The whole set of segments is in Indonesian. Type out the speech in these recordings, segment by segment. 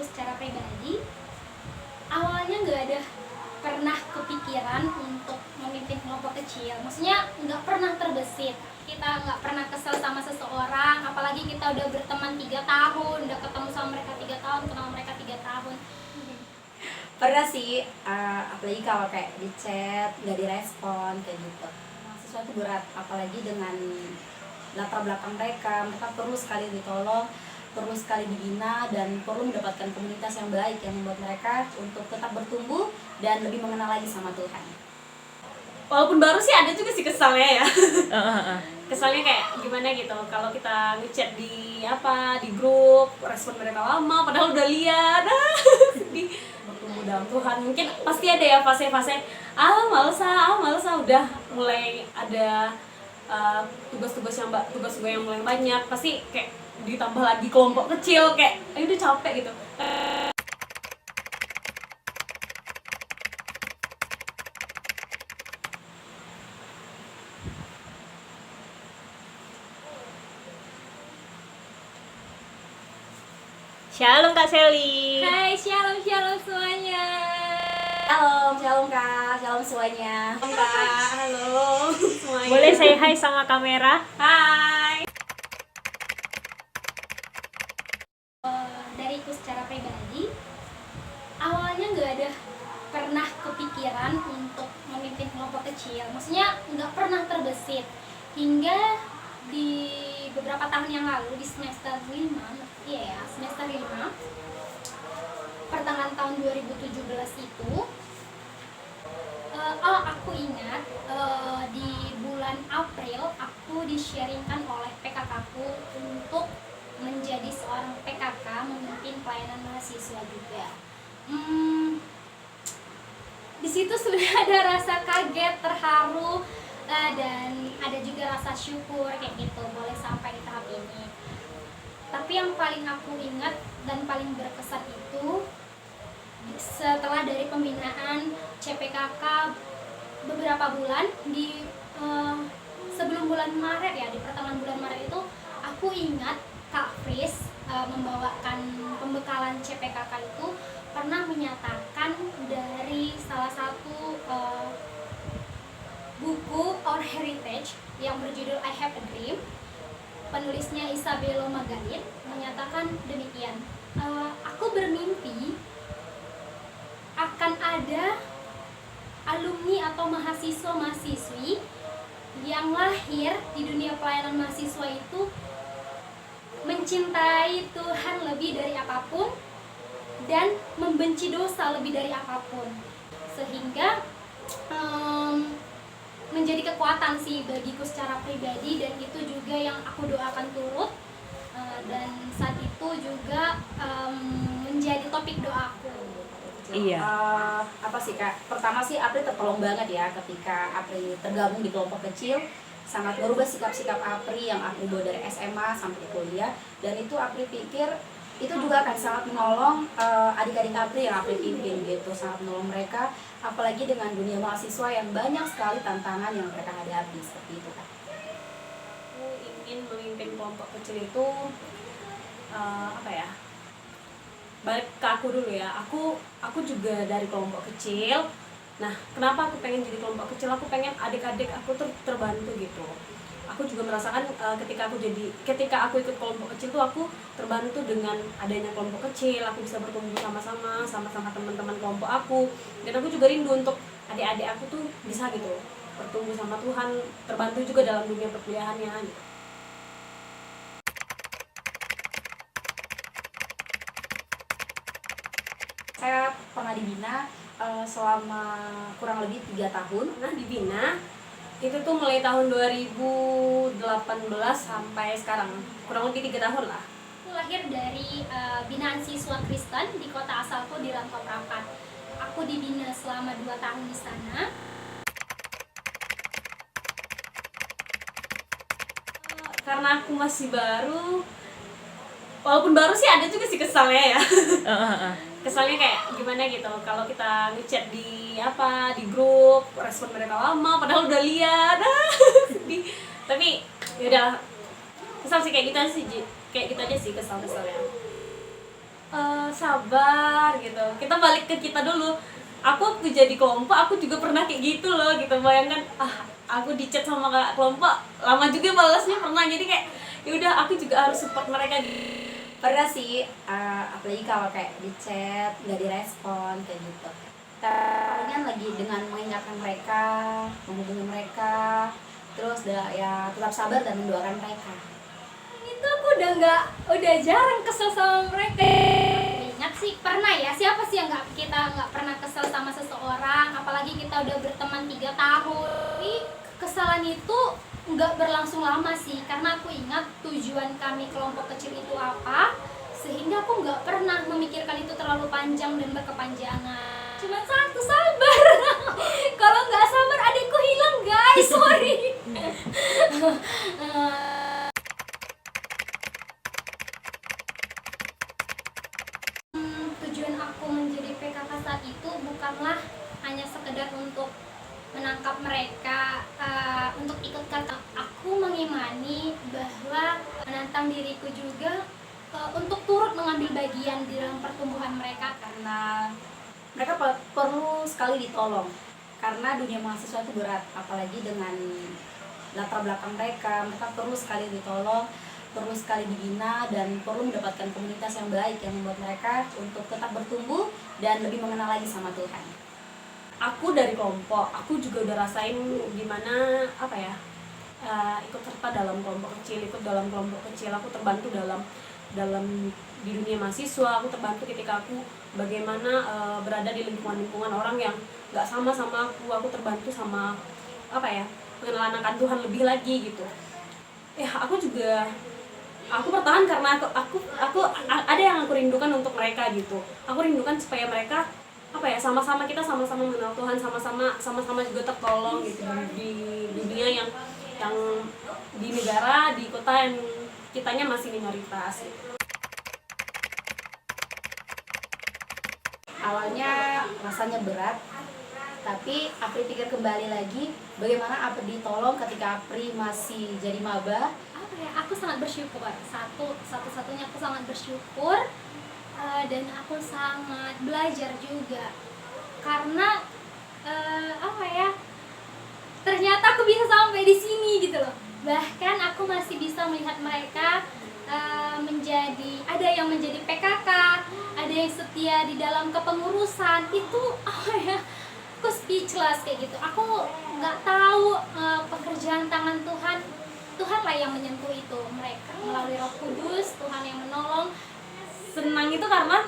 secara pribadi, awalnya nggak ada pernah kepikiran untuk memimpin kelompok kecil. Maksudnya nggak pernah terbesit. Kita nggak pernah kesel sama seseorang, apalagi kita udah berteman 3 tahun, udah ketemu sama mereka 3 tahun, kenal mereka 3 tahun. Pernah sih, apalagi kalau kayak di chat nggak direspon kayak gitu. Mahasiswa itu berat, apalagi dengan latar belakang mereka perlu sekali ditolong, perlu sekali dibina, dan perlu mendapatkan komunitas yang baik yang membuat mereka untuk tetap bertumbuh dan lebih mengenal lagi sama Tuhan. Walaupun baru sih ada juga sih kesalnya ya. Kesalnya kayak gimana gitu kalau kita ngechat di grup, respon mereka lama padahal udah lihat sedih. Bertumbuh dalam Tuhan, mungkin pasti ada ya fase-fase males udah mulai ada tugas-tugas yang mulai banyak, pasti kayak ditambah lagi kelompok kecil, kayak udah capek gitu. Shalom Kak Sally. Hai, shalom semuanya. Shalom Kak, shalom semuanya. Halo Kak, halo semuanya. Boleh say hi sama kamera? Hai. Dariku secara pribadi, awalnya nggak ada pernah kepikiran untuk memimpin kelompok kecil. Maksudnya nggak pernah terbesit hingga di beberapa tahun yang lalu di semester 5, pertengahan tahun 2017 itu, aku ingat di bulan April aku di-sharingkan oleh PKK-ku untuk menjadi seorang PKK, memimpin pelayanan mahasiswa juga. Di situ sudah ada rasa kaget, terharu, dan ada juga rasa syukur kayak gitu boleh sampai di tahap ini. Tapi yang paling aku ingat dan paling berkesan itu setelah dari pembinaan CPKK beberapa bulan di sebelum bulan Maret ya, di pertengahan bulan Maret itu aku ingat Kak Fris membawakan pembekalan CPKK itu pernah menyatakan dari salah satu buku Our Heritage yang berjudul I Have a Dream. Penulisnya Isabella Magalit menyatakan demikian, aku bermimpi akan ada alumni atau mahasiswa-mahasiswi yang lahir di dunia pelayanan mahasiswa itu mencintai Tuhan lebih dari apapun dan membenci dosa lebih dari apapun, sehingga menjadi kekuatan sih bagiku secara pribadi, dan itu juga yang aku doakan turut, dan saat itu juga menjadi topik doaku. Iya. Apa sih Kak? Pertama sih Apri tertolong banget ya ketika Apri tergabung di kelompok kecil, sangat merubah sikap-sikap Apri yang Apri bawa dari SMA sampai kuliah, dan itu Apri pikir itu juga akan sangat menolong adik-adik Apri yang Apri pimpin gitu, sangat menolong mereka, apalagi dengan dunia mahasiswa yang banyak sekali tantangan yang mereka hadapi seperti itu Kak. Aku ingin memimpin kelompok kecil itu balik ke aku dulu ya. Aku juga dari kelompok kecil. Nah, kenapa aku pengen jadi kelompok kecil? Aku pengen adik-adik aku tuh terbantu gitu. Aku juga merasakan ketika aku ikut kelompok kecil tuh aku terbantu dengan adanya kelompok kecil. Aku bisa bertumbuh sama teman-teman kelompok aku, dan aku juga rindu untuk adik-adik aku tuh bisa gitu bertumbuh sama Tuhan, terbantu juga dalam dunia perkuliahannya gitu. Saya pernah dibina selama kurang lebih 3 tahun. Nah, dibina itu tuh mulai tahun 2018 sampai sekarang, kurang lebih 3 tahun lah. Aku lahir dari binaan siswa Kristen di kota asalku di Rantau Prapat. Aku dibina selama 2 tahun di sana. Karena aku masih baru, walaupun baru sih ada juga sih kesalnya ya. Kesalnya kayak gimana gitu kalau kita ngechat di grup, respon mereka lama padahal udah lihat, sedih. Tapi ya udah, kesal sih kayak gitu aja sih kesalnya. sabar gitu, kita balik ke kita dulu. Aku waktu jadi kelompok aku juga pernah kayak gitu loh gitu, bayangkan aku di chat sama kakak kelompok lama juga balasnya pernah, jadi kayak yaudah aku juga harus support mereka gitu. Pernah sih, apalagi kalau kayak di chat nggak direspon kayak gitu. Palingan lagi dengan mengingatkan mereka, menghubungi mereka, terus ya tetap sabar dan mendoakan mereka. Itu aku udah jarang kesel sama mereka. Ingat sih pernah ya, siapa sih yang kita nggak pernah kesel sama seseorang, apalagi kita udah berteman 3 tahun. Tapi kekesalan itu nggak berlangsung lama sih, karena aku ingat tujuan kami kelompok kecil itu apa, sehingga aku nggak pernah memikirkan itu terlalu panjang dan berkepanjangan. Cuma satu, sabar. Kalau nggak sabar adikku hilang guys, sorry. Tujuan aku menjadi PKK saat itu bukanlah hanya sekedar untuk menangkap mereka, untuk ikut kata. Aku mengimani bahwa menantang diriku juga untuk turut mengambil bagian di dalam pertumbuhan mereka, Karena mereka perlu sekali ditolong, karena dunia mahasiswa itu berat, apalagi dengan latar belakang mereka perlu sekali ditolong, perlu sekali dibina, dan perlu mendapatkan komunitas yang baik yang membuat mereka untuk tetap bertumbuh dan lebih mengenal lagi sama Tuhan. Aku dari kelompok, aku juga udah rasain gimana ikut serta dalam kelompok kecil, aku terbantu dalam di dunia mahasiswa, aku terbantu ketika aku bagaimana berada di lingkungan orang yang nggak sama aku terbantu sama pengenalan akan Tuhan lebih lagi gitu. Aku bertahan karena aku ada yang aku rindukan untuk mereka gitu. Aku rindukan supaya mereka sama-sama kita sama-sama mengenal Tuhan, sama-sama juga tertolong gitu di dunia yang di negara, di kota yang kitanya masih minoritas gitu. Awalnya rasanya berat, tapi Apri pikir kembali lagi bagaimana Apri ditolong ketika Apri masih jadi maba. Aku sangat bersyukur, satu-satunya aku sangat bersyukur, dan aku sangat belajar juga, karena ternyata aku bisa sampai di sini gitu loh. Bahkan aku masih bisa melihat mereka ada yang menjadi PKK, ada yang setia di dalam kepengurusan. Itu aku speechless kayak gitu. Aku nggak tahu pekerjaan tangan Tuhan lah yang menyentuh itu mereka melalui Roh Kudus. Tuhan yang menolong. Senang itu karena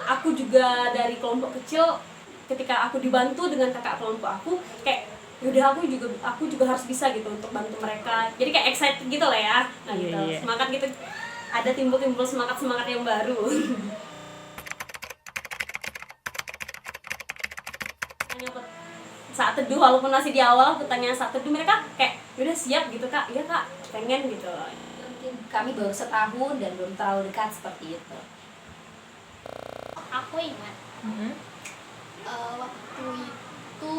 aku juga dari kelompok kecil, ketika aku dibantu dengan kakak kelompok aku, kayak yaudah aku juga harus bisa gitu untuk bantu mereka. Jadi kayak excited gitu lah ya. Nah, gitu. Iya. Semangat gitu, ada timbul semangat yang baru. Saat teduh, walaupun masih di awal aku tanya saat teduh, mereka kayak yaudah siap gitu kak, iya kak pengen gitu. Mungkin kami baru setahun dan belum terlalu dekat seperti itu. Aku ingat waktu itu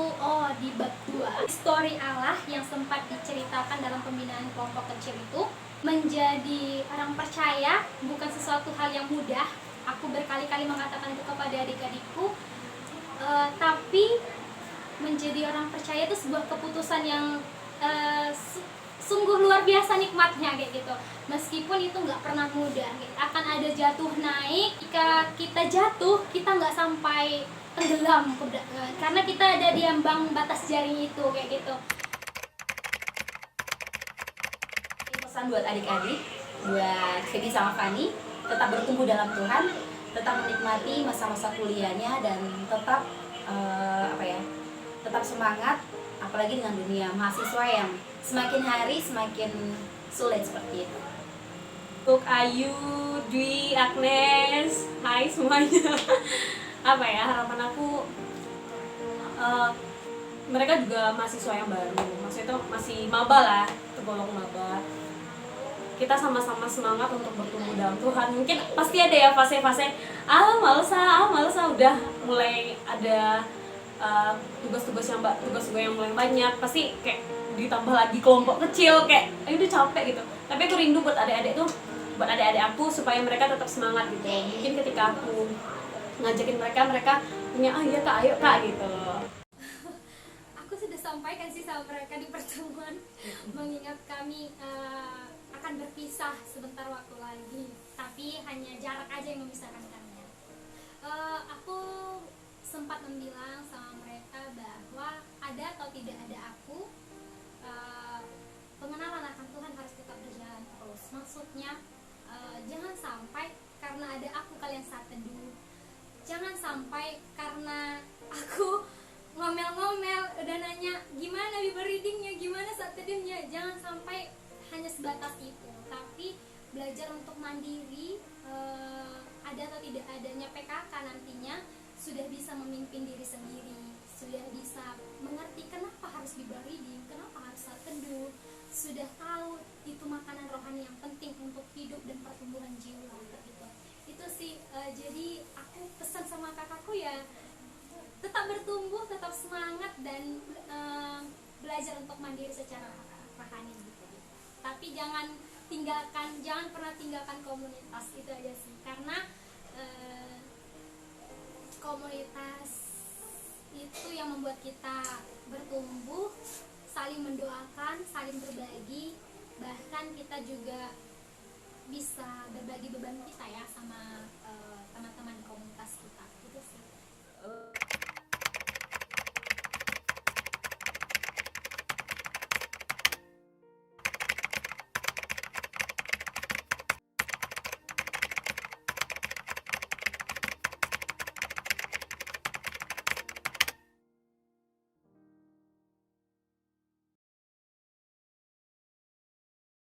di bab 2 story Allah yang sempat diceritakan dalam pembinaan kelompok kecil itu. Menjadi orang percaya bukan sesuatu hal yang mudah. Aku berkali-kali mengatakan itu kepada adik-adikku, tapi menjadi orang percaya itu sebuah keputusan yang sungguh luar biasa nikmatnya kayak gitu. Meskipun itu nggak pernah mudah, akan ada jatuh naik. Jika kita jatuh, kita nggak sampai tenggelam karena kita ada di ambang batas jaring itu kayak gitu. Pesan buat adik-adik, buat Fedy sama Fani, tetap bertumbuh dalam Tuhan, tetap menikmati masa-masa kuliahnya, dan tetap tetap semangat, apalagi dengan dunia mahasiswa yang semakin hari semakin sulit seperti itu. Untuk Ayu, Dwi, Agnes, hai semuanya. Harapan aku mereka juga mahasiswa yang baru, maksudnya itu masih maba lah, tergolong maba. Kita sama-sama semangat untuk bertumbuh dalam Tuhan. Mungkin pasti ada ya fase-fase males udah mulai ada tugas-tugas yang mulai banyak, pasti kayak ditambah lagi kelompok kecil, kayak udah capek gitu. Tapi aku rindu buat adik-adik tuh buat adik-adik aku supaya mereka tetap semangat gitu. Mungkin ketika aku ngajakin mereka punya iya kak, ayo kak gitu. Aku sudah sampaikan sih sama mereka di pertemuan, mengingat kami akan berpisah sebentar waktu lagi, tapi hanya jarak aja yang memisahkan kami. Aku sempat membilang sama mereka bahwa ada atau tidak ada aku, pengenalan akan Tuhan harus tetap berjalan terus. Maksudnya jangan sampai karena ada aku kalian saat teduh, jangan sampai karena aku ngomel-ngomel udah nanya gimana Bible readingnya, gimana saat teduhnya, jangan sampai hanya sebatas itu, tapi belajar untuk mandiri. Ada atau tidak adanya PKK nantinya sudah bisa memimpin diri sendiri, sudah bisa mengerti kenapa harus Bible reading, kenapa harus saat teduh, sudah tahu itu makanan rohani yang penting untuk hidup dan pertumbuhan jiwa gitu. Itu sih, jadi aku pesan sama kakakku ya, tetap bertumbuh, tetap semangat, dan belajar untuk mandiri secara rohani gitu. Tapi jangan pernah tinggalkan komunitas, itu aja sih, karena komunitas itu yang membuat kita bertumbuh, saling mendoakan, saling berbagi, bahkan kita juga bisa berbagi beban kita ya sama teman-teman di komunitas kita, itu sih.